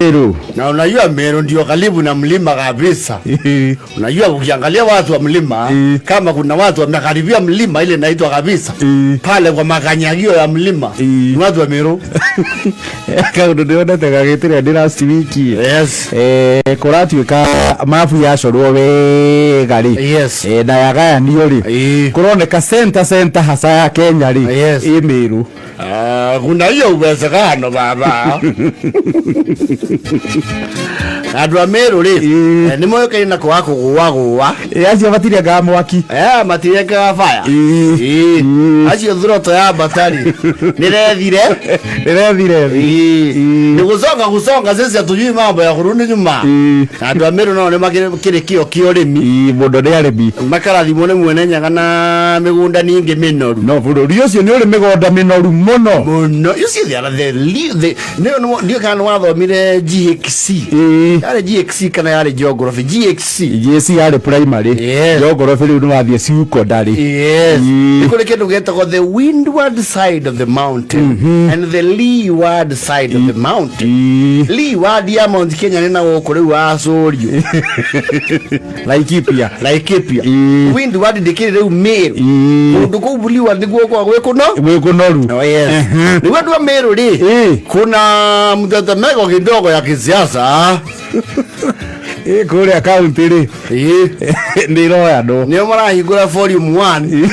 Meru. Na unajua Meru ndio karibu na mlima kabisa. Unajua ukiangalia watu wa mlima kama kuna watu wamekaribia mlima ile inaitwa kabisa. Pale kwa makanyagio ya mlima. Watu wa Meru. Kaundu ndiona tegagitire ndi last week. Yes. Kuratuika mafu yacorwo wega ri. Yes. Na yagaya niyo ri. Kuroneka center hasa ya Kenya ri. Meru. Kuna hiyo uwezekano baba. Andũ a Meru ri nĩ moĩkaine na kwaga kũgũagũa. Acio matiriaga mwaki. Matiriaga fire. Acio thuroto ya batari nĩrethire. Nĩ gũconga sisi hatujui mambo ya kurudi nyuma. Andũ a Meru nao nĩ makĩrĩ kĩo kĩa ũrĩmi. Mũndũ nĩ arĩmi. Makarathimwo nĩ mwene nyaga na mĩgũnda ningĩ mĩnoru. No bũrũri ũcio nĩ ũrĩ mĩgũnda mĩnoru mũno. You see ndio kana wathomire GHC. Yale GHC kana yale geography. GHC yale primary. Geography rĩu nĩ wathie secondary. Nĩ kũrĩ kĩndũ gĩtagwo the windward side of the mountain and the leeward side of the mountain. Leeward ya Mount Kenya nĩ na gũkũ rĩu acũrio. Laikipia. Windward ndĩkĩrĩ rĩu Meru. Kũndũ kũu leeward nĩguo kwa gwĩkũnoru. Oh yes. Ni watu wa Meru ri. Kuna mtetemeko kidogo ya kisiasa. Kule Kauntĩ ri. Nĩ roya ndo. Nĩ marahingũra volume 1.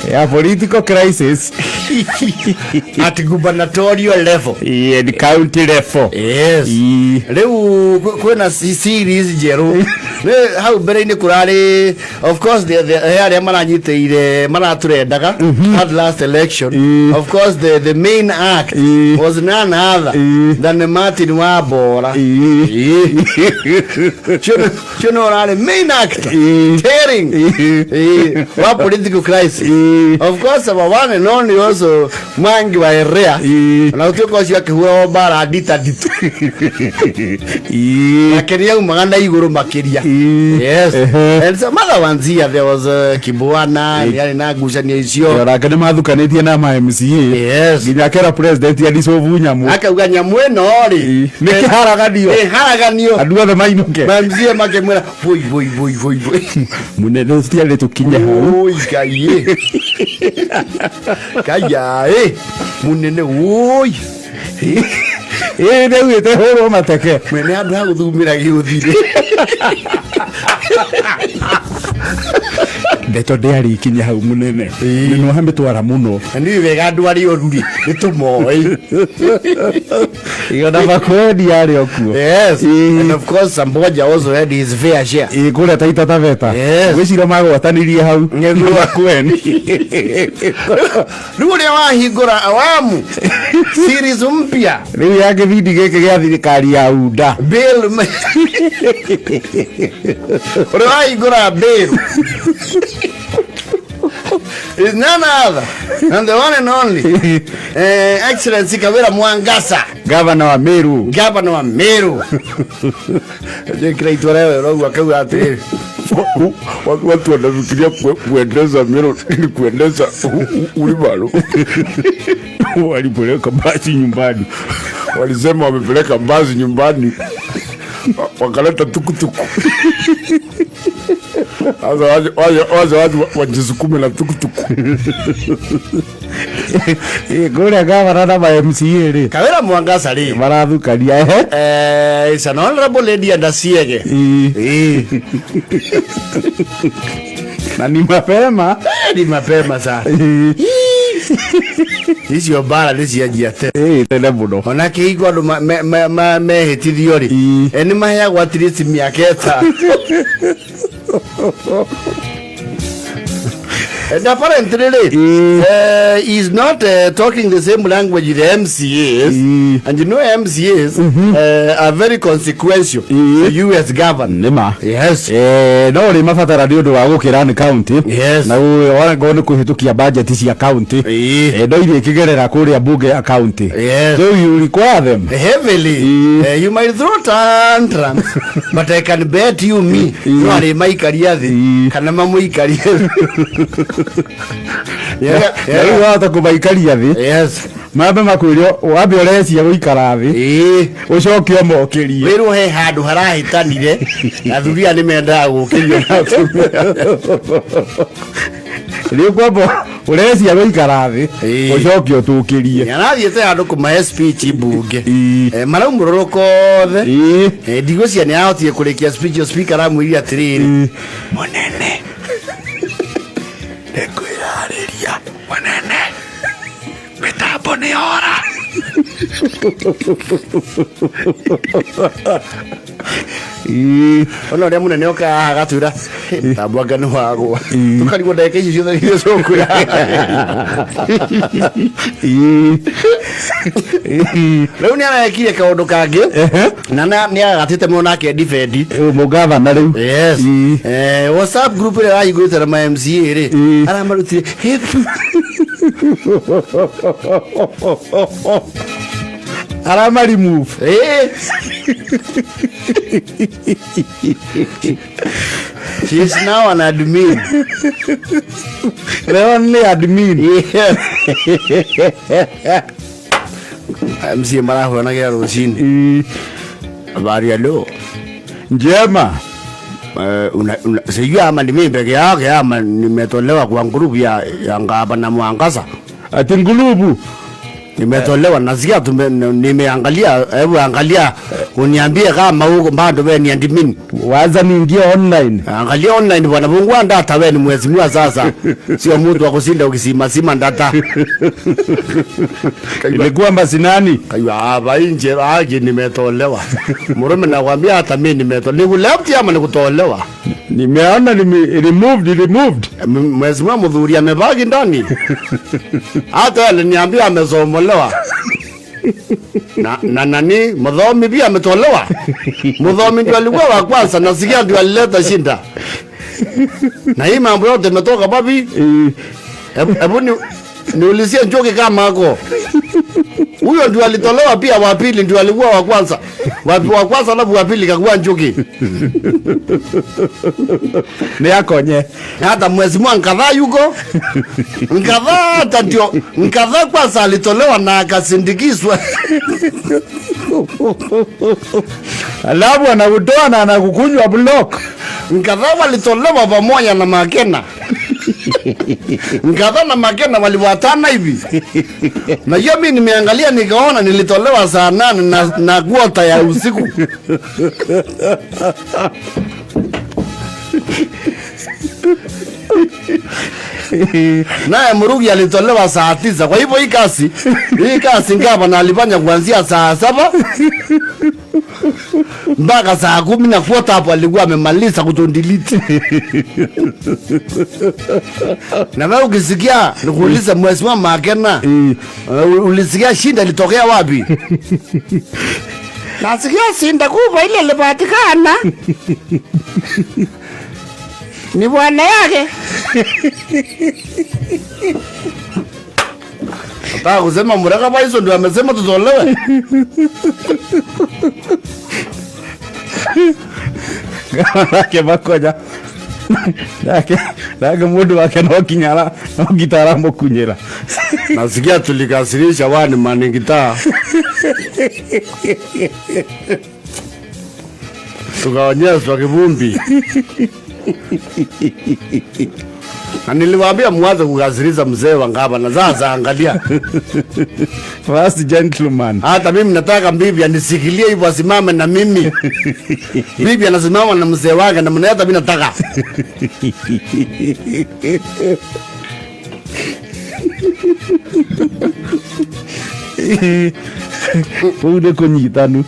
Yeah, political crisis at gubernatorial level. The county level. Yes. Leo kwena series jeru. How mbere-inĩ kurari of course the area maranyiteire maraturendaga at last election. Of course the main act was none other than Martin Wabora. Chuno rale main act tearing wa political crisis. Of course our one and only also Mwangi wa Erea. Na utoko cia kihura bara dita ditu. Makeria umaganda iguru makeria. Yes. And some other ones here there was Kibuana, yale na gucania icio. Yoraka nĩ mathukanĩtie na MCA. Yes. Nginya kera president ya disovu nyamu. Akauga nyamu eno ri. Nĩ haraganio. Haraganio. Andu othe mainũke. MCA makemwera voi. Munene ũciarĩ tũkinye hau. Oi kaye. Kaya munene oi. Rĩu ĩtehũrwo mateke. Mwene andũ ha gũthumĩra gĩũthire. Ndeto ndĩarĩ ikinya hau munene. Nĩ wahamĩtwara mũno. Nĩ wega andũ arĩ oruri nĩtũmoĩ. Igona makwendi yarĩ okuo. Yes. And of course Samboja also had his fair share. Kũrĩa Taita Taveta. Gwĩcira magwatanirie hau. Nĩguo akweni. Rĩu ũrĩa wahingũra awamu series mpya. Rĩu ya gĩbindi gĩkĩ gĩa thirikari ya UDA. Bill. Ũrĩa wahingũra Bill. Is none other than the one and only Excellency Kawira Mwangasa, Governor wa Meru. Je kreitwa leo rogu akauga ati watu wanafikiria kuendeza Meru ili kuendeza ulibalo. Walipeleka basi nyumbani. Walisema wamepeleka basi nyumbani. Wakaleta tukutuku. Waza watu wajisukume na tukutuku. Kũrĩa gavana na MCA ri. Kawira Mwangasa ri. Marathukania is an honorable lady and a siege. Na ni mapema. Ni mapema sana. Icio bara nĩ cianjiate. Tene mũno. Ona kĩigua andũ mehĩtithio ri. Nĩ maheagwo at least mĩaka ĩtano. And apparently he's not talking the same language with the MCAs. And you know MCAs are very consequential to you as governor. Nima. Yes. No ri mabatara nĩ ũndũ wa gũkĩra nĩ county. Yes. Na ona ngo nĩ kũhĩtũkia budget cia county. No iria ikĩgerera kũrĩa bunge ya county. Yes. So you require them heavily. You might throw tantrums, but I can bet you me. No ari maikaria thi kana mamuikaria. Rĩu wahota kũmaikaria thĩ. Yes. Mambe makwĩre wambe ũrecia gũikara thĩ. Ũcoke ũmokĩrie. Wĩrwo he handũ harahĩtanire athuri aya nĩmendaga gũkĩrio na atumia. Rĩu kwamba ũrecia gũikara thĩ ũcoke ũtũkĩrie. Nĩarathiĩte handũ kũmahe speech mbunge. Maraumũrũrũka othe. Ndigũcia nĩahotire kũrĩkia speech yo speaker aramwĩrire atĩrĩrĩ, mũnene nĩngwĩharĩria mũnene mĩtambo nĩyora. Ona ũrĩa mũnene okaga haha agatwĩra mĩtambo anga nĩ wagwa, tũkarigwo ndagĩka icio ciothe iria cũkwĩra. Rĩu nĩarekire kaũndũ kangĩ na nĩagatĩte mũno nake defend ngavana rĩu. Yes. WhatsApp group ĩrĩa arahingũrĩte na ma MCA rĩ aramarutire Arama remove. She is now an admin. The only admin. MCA marahuanagia rũcinĩ. Habari ya leo. Njema. Sijui ama ni mimi peke yake ama nimetolewa kwa grupu ya ngavana Mwangaza. Ati ngulubu. Nimetolewa nasikia nimeangalia, hebu angalia uniambie kama huko bado wewe ni admin. Waza niingie online. Angalia online bwana, Mungu data wewe ni mheshimiwa sasa. Sio mtu wa kusinda ukisima data. Ilikuwa masinani. Kaiwa hapa nje aje nimetolewa. Murume nakwambia hata mimi nimetolewa. Nikuleft ama nikutolewa? Nimeona removed. Mheshimiwa mudhuri amebaki ndani. Hata aliniambia amezomolewa. Na nani mudhomi pia ametolewa. Mudhomi ndio alikuwa wa kwanza, nasikia ndio alileta shinda. Na hii mambo yote imetoka babi. Hebu niulizie Njoki kama hako. Huyo ndio alitolewa pia, wa pili ndio alikuwa wa kwanza. Wa kwanza alafu wa pili kakuwa Njoki. Ni akonye. Hata mheshimiwa Nkadha yuko. Nkadha hata ndio Nkadha kwanza alitolewa na akasindikizwa. Alafu anakutoa na anakukunywa block. Nkadha walitolewa pamoja na Makena. Ngavana na Makena waliwatana hivi. Na hiyo mimi nimeangalia nikaona nilitolewa saa 8 na kuota ya usiku. Naye Murugi alitolewa saa 9. Kwa hivyo hii kasi ngavana alifanya kuanzia saa 7 mpaka saa 10 na kuota hapo alikuwa amemaliza kutondiliti. Na wewe ukisikia nikuuliza mheshimiwa Makena, ulisikia shinda ilitokea wapi? Nasikia shinda kubwa ile ilipatikana ni bwana yake. Nataka kusema Muraka Baiso ndio amesema tutolewe. Nake makoja. Nake mundu wake no kinyara, no gitara mukunyira. Nasikia tulikasirisha wani maningita. Tukaonyeshwa kivumbi. Na niliwaambia mwanzo kukasiriza mzee wa ngavana. Sasa angalia. First gentleman. Hata mimi nataka bibi anisikilie hivyo asimame na mimi. Bibi anasimama na mzee wake na mimi hata mimi nataka. Ude kunyitanu.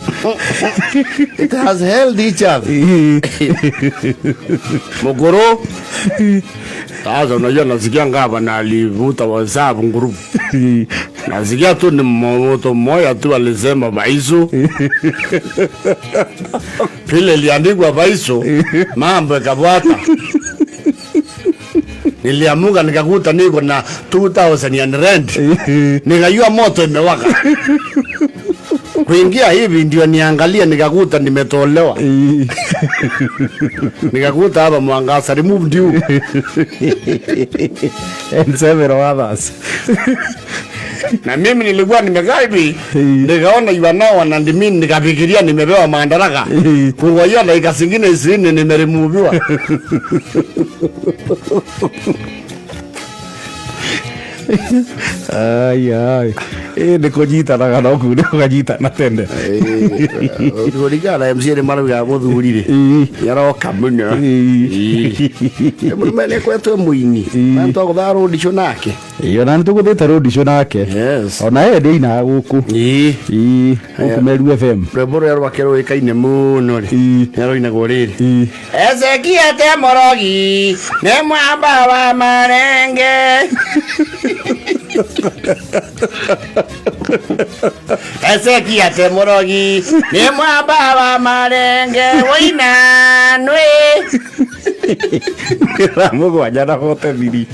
It has held each other. Mogoro. Sasa unajua nasikia ngavana alivuta WhatsApp group. Nasikia tu ni moto moja tu alisema Baiso. Pile iliandikwa Baiso, mambo yakabwata. Niliamuka nikakuta niko na 2000 rand. Nikajua moto imewaka. kuingia hivi ndio niangalia, nikakuta nimetolewa. Nikakuta hapa Mwangaza removed you and several others. Na mimi nilikuwa nimekaa hivi, nikaona iwanao wanandimini, nikafikiria nimepewa madaraka. Kungojea dakika zingine 20 nimeremoviwa. Ai. Ni kujitanaga no ku, ni kujitana tende. Kuringana na MCA ni maruga muthurire. Yaroka muno. Murumene kwetwe muini. Nanto gutha road icio nake. Iyo na nituguthite road icio nake. Yes. Ona ende ina guku. Guku Meru FM. Reboro yarwa kero ikaine muno ri. Yaro ina goriri. Ezekia te morogi. Ne mwamba wa marenge. Ezekia te morogi. Ne mwamba wa marenge. Woina nwe. Ramu gwanya na hote biri.